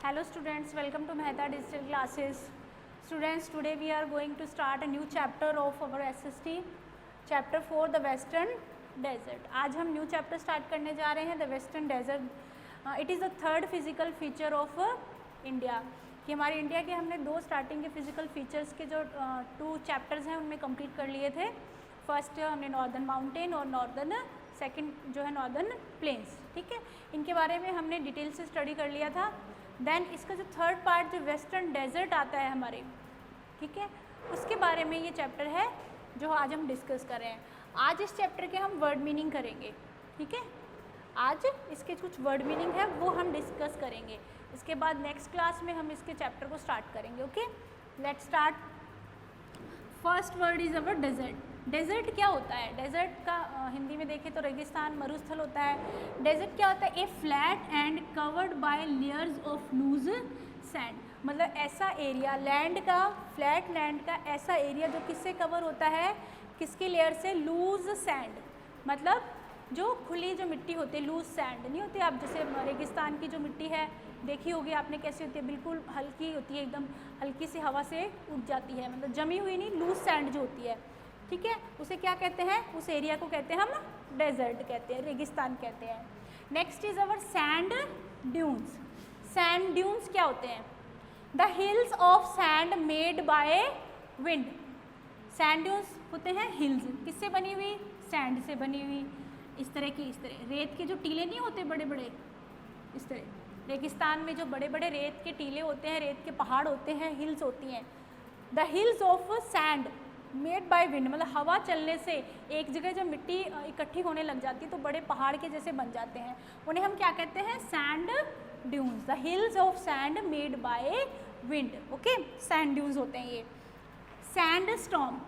Hello students, welcome to Mehta Digital Classes. Students, today we are going to start a new chapter of our SST, chapter 4 the Western Desert. आज हम new chapter start करने जा रहे हैं the Western Desert. It is the third physical feature of India. कि हमारे India के हमने दो स्टार्टिंग के फिजिकल फीचर्स के जो टू चैप्टर्स हैं उनमें कंप्लीट कर लिए थे. फर्स्ट हमने नॉर्दर्न माउंटेन और नॉर्दर्न सेकंड जो है नॉर्दर्न प्लेन्स. ठीक है, इनके बारे में हमने डिटेल से स्टडी कर लिया था. देन इसका जो थर्ड पार्ट जो वेस्टर्न डेजर्ट आता है हमारे, ठीक है, उसके बारे में ये चैप्टर है जो आज हम डिस्कस कर रहे हैं. आज इस चैप्टर के हम वर्ड मीनिंग करेंगे. ठीक है, आज इसके कुछ वर्ड मीनिंग है वो हम डिस्कस करेंगे. इसके बाद नेक्स्ट क्लास में हम इसके चैप्टर को स्टार्ट करेंगे. Okay, let's start. First word is our desert. Desert क्या होता है? डेजर्ट का हिंदी में देखें तो रेगिस्तान मरुस्थल होता है. डेजर्ट क्या होता है? A flat and covered by layers of loose sand. मतलब ऐसा एरिया, लैंड का, फ्लैट लैंड का ऐसा एरिया जो किससे कवर होता है, किसकी लेयर से? Loose sand. मतलब जो खुली जो मिट्टी होती है, लूज सैंड नहीं होती. आप जैसे रेगिस्तान की जो मिट्टी है देखी होगी आपने कैसी होती है, बिल्कुल हल्की होती है, एकदम हल्की सी हवा से उड़ जाती है. मतलब जमी हुई नहीं, लूज सैंड जो होती है. ठीक है, उसे क्या कहते हैं? उस एरिया को कहते हैं हम डेजर्ट कहते हैं, रेगिस्तान कहते हैं. Next is our sand dunes. Sand dunes क्या होते हैं? The hills of sand made by wind. Sand dunes होते हैं हिल्स, किससे बनी हुई? सैंड से बनी हुई. इस तरह की, इस तरह रेत के जो टीले नहीं होते बड़े बड़े, इस तरह रेगिस्तान में जो बड़े बड़े रेत के टीले होते हैं, रेत के पहाड़ होते हैं, हिल्स होती हैं. The hills of sand made by wind. मतलब हवा चलने से एक जगह जब मिट्टी इकट्ठी होने लग जाती है तो बड़े पहाड़ के जैसे बन जाते हैं. उन्हें हम क्या कहते हैं? Sand dunes. The hills of sand made by wind. Okay, sand dunes होते हैं ये. Sand storm.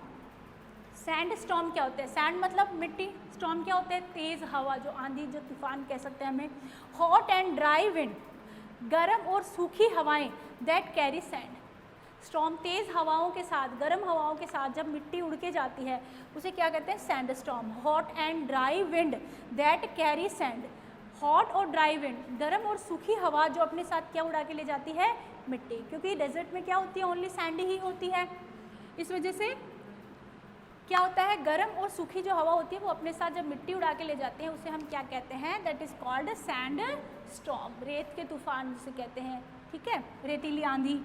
सैंड स्टॉर्म क्या होता है? सैंड मतलब मिट्टी, स्टॉर्म क्या होता है? तेज़ हवा, जो आंधी, जो तूफान कह सकते हैं हमें. Hot and dry wind. गर्म और सूखी हवाएं दैट कैरी सैंड. स्टॉर्म तेज़ हवाओं के साथ, गर्म हवाओं के साथ जब मिट्टी उड़ के जाती है उसे क्या कहते हैं? Sand storm. Hot and dry wind that carry sand. Hot और ड्राई विंड, गर्म और सूखी हवा जो अपने साथ क्या उड़ा के ले जाती है? मिट्टी. क्योंकि डेजर्ट में क्या होती है? ओनली सैंड ही होती है. इस वजह से क्या होता है? गर्म और सूखी जो हवा होती है वो अपने साथ जब मिट्टी उड़ा के ले जाते हैं उसे हम क्या कहते हैं? That is called sand storm. रेत के तूफान जिसे कहते हैं. ठीक है, रेतीली आंधी.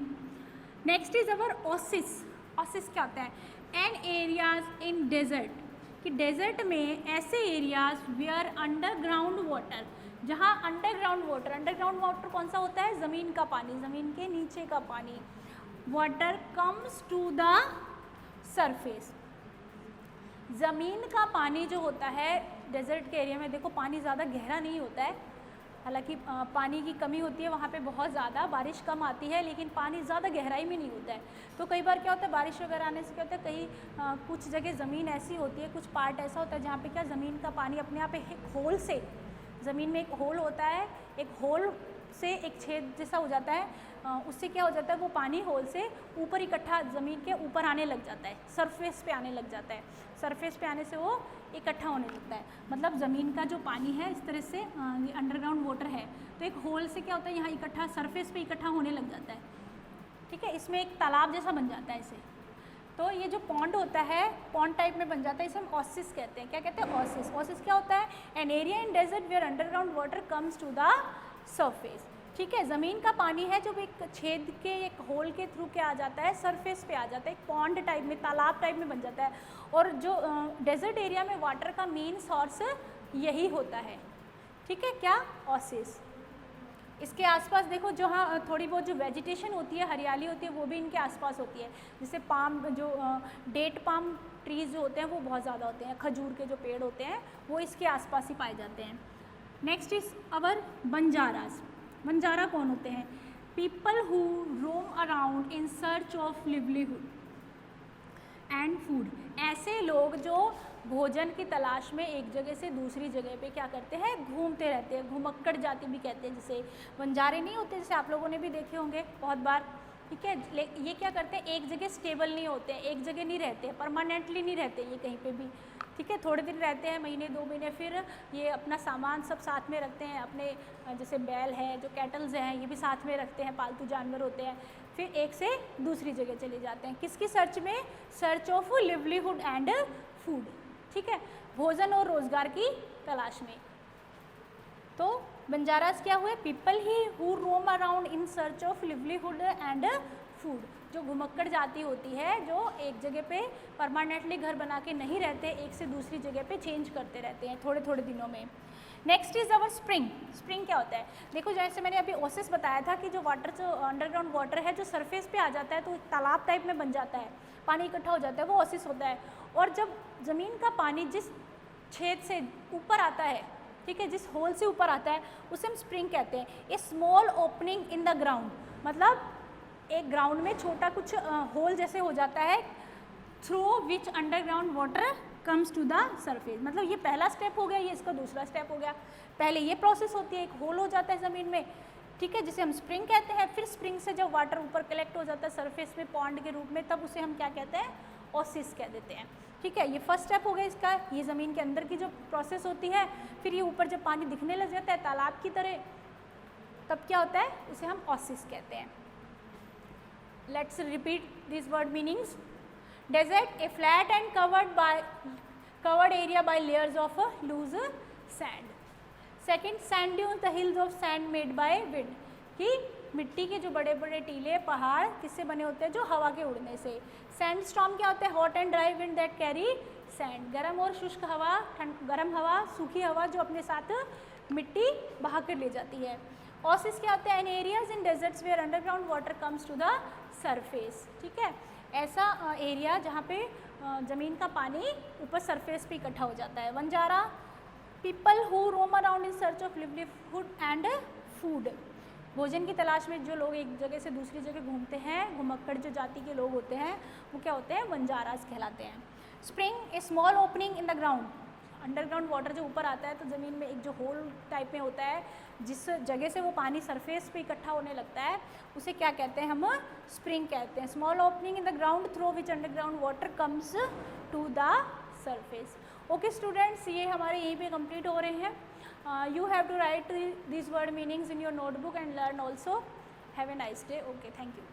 Next is our oasis. Oasis क्या होता है? An areas in desert. कि डेजर्ट में ऐसे एरियाज वेयर अंडरग्राउंड वाटर, जहाँ अंडरग्राउंड वाटर, अंडरग्राउंड वाटर कौन सा होता है? ज़मीन का पानी, ज़मीन के नीचे का पानी. Water comes to the surface. ज़मीन का पानी जो होता है डेजर्ट के एरिया में, देखो पानी ज़्यादा गहरा नहीं होता है. हालांकि पानी की कमी होती है वहाँ पे बहुत ज़्यादा, बारिश कम आती है, लेकिन पानी ज़्यादा गहराई में नहीं होता है. तो कई बार क्या होता है, बारिश वगैरह आने से क्या होता है, कहीं कुछ जगह ज़मीन ऐसी होती है, कुछ पार्ट ऐसा होता है जहाँ पे क्या ज़मीन का पानी अपने आप एक होल से, ज़मीन में एक होल होता है, एक होल से एक छेद जैसा हो जाता है, उससे क्या हो जाता है, वो पानी होल से ऊपर इकट्ठा ज़मीन के ऊपर आने लग जाता है, सरफेस पे आने लग जाता है. सरफेस पे आने से वो इकट्ठा होने लगता है. मतलब ज़मीन का जो पानी है इस तरह से, ये अंडरग्राउंड वाटर है, तो एक होल से क्या होता है, यहाँ इकट्ठा सरफेस पे इकट्ठा होने लग जाता है. ठीक है, इसमें एक तालाब जैसा बन जाता है इसे. तो ये जो पॉन्ड होता है, पॉन्ड टाइप में बन जाता है, इसे हम ओसिस कहते हैं. क्या कहते हैं? ओसिस. ओसिस क्या होता है? An area in desert where underground water comes to the surface. ठीक है, ज़मीन का पानी है जो एक छेद के, एक होल के थ्रू क्या आ जाता है? सरफेस पे आ जाता है, एक पॉन्ड टाइप में, तालाब टाइप में बन जाता है. और जो डेजर्ट एरिया में वाटर का मेन सोर्स यही होता है. ठीक है, क्या? ओसिस. इसके आसपास देखो जहाँ थोड़ी बहुत जो वेजिटेशन होती है, हरियाली होती है, वो भी इनके आसपास होती है. जैसे पाम, जो डेट पाम ट्रीज़ जो होते हैं वो बहुत ज़्यादा होते हैं. खजूर के जो पेड़ होते हैं वो इसके आसपास ही पाए जाते हैं. नेक्स्ट इज अवर बंजारास. बंजारा कौन होते हैं? People who roam around in search of livelihood and food. ऐसे लोग जो भोजन की तलाश में एक जगह से दूसरी जगह पे क्या करते हैं? घूमते रहते हैं. घुमक्कड़ जाति भी कहते हैं जिसे. बंजारे नहीं होते, जैसे आप लोगों ने भी देखे होंगे बहुत बार. ठीक है। ये क्या करते हैं, एक जगह स्टेबल नहीं होते हैं, एक जगह नहीं रहते हैं, परमानेंटली नहीं रहते ये कहीं पे भी, ठीक है। थोड़े दिन रहते हैं, महीने 2 महीने, फिर ये अपना सामान सब साथ में रखते हैं अपने, जैसे बैल है, जो कैटल्स हैं, ये भी साथ में रखते हैं, पालतू जानवर होते हैं, फिर एक से दूसरी जगह चले जाते हैं। किसकी सर्च में? Search of livelihood and food, ठीक है, भोजन और रोजगार की तलाश में। तो बंजारास क्या हुए? People he who roam around in search of livelihood and food, जो घुमक्कड़ जाति होती है, जो एक जगह पे परमानेंटली घर बना के नहीं रहते, एक से दूसरी जगह पे चेंज करते रहते हैं थोड़े थोड़े दिनों में। Next is our spring. Spring क्या होता है? देखो, जैसे मैंने अभी ओसिस बताया था कि जो वाटर, जो अंडरग्राउंड वाटर है, जो सरफेस पे आ जाता है तो तालाब टाइप में बन जाता है, पानी इकट्ठा हो जाता है, वो ओसिस होता है। और जब ज़मीन का पानी जिस छेद से ऊपर आता है, ठीक है, जिस होल से ऊपर आता है, उसे हम स्प्रिंग कहते हैं। A small opening in the ground, मतलब एक ग्राउंड में छोटा कुछ होल जैसे हो जाता है, through which underground water comes to the surface. मतलब ये पहला स्टेप हो गया, ये इसका दूसरा स्टेप हो गया। पहले ये प्रोसेस होती है, एक होल हो जाता है ज़मीन में, ठीक है, जिसे हम स्प्रिंग कहते हैं। फिर स्प्रिंग से जब वाटर ऊपर कलेक्ट हो जाता है सरफेस में पॉन्ड के रूप में, तब उसे हम क्या कहते हैं? ओसिस कह देते हैं, ठीक है। ये फर्स्ट स्टेप हो गया इसका, ये ज़मीन के अंदर की जो प्रोसेस होती है। फिर ये ऊपर जब पानी दिखने लग जाता है तालाब की तरह, तब क्या होता है? उसे हम ओसिस कहते हैं। Let's repeat this word meanings. Desert, a flat and covered area by layers of loose sand. Second, sand dunes, the hills of sand made by wind, कि मिट्टी के जो बड़े बड़े टीले पहाड़ किससे बने होते हैं? जो हवा के उड़ने से। सैंड स्टॉर्म क्या होता है? Hot and dry wind that carry sand, गर्म और शुष्क हवा, गर्म हवा, सूखी हवा जो अपने साथ मिट्टी बहा कर ले जाती है। ओसिस क्या होता है? An areas in deserts where underground water comes to the surface, ठीक है, ऐसा एरिया जहाँ पे ज़मीन का पानी ऊपर सरफेस पे इकट्ठा हो जाता है। Vanjara, people who roam around in search of livelihood and food, भोजन की तलाश में जो लोग एक जगह से दूसरी जगह घूमते हैं, घुमक्कड़ जो जाति के लोग होते हैं, वो क्या होते हैं? वंजारास कहलाते हैं। Spring, A small opening in the ground, underground water जो ऊपर आता है तो ज़मीन में एक जो होल टाइप में होता है, जिस जगह से वो पानी सरफेस पे इकट्ठा होने लगता है, उसे क्या कहते हैं? हम स्प्रिंग कहते हैं। Small opening in the ground through which underground water comes to the surface. Okay students, ये हमारे यहीं पे कंप्लीट हो रहे हैं। You have to write this word meanings in your notebook and learn also. Have a nice day. Okay, thank you.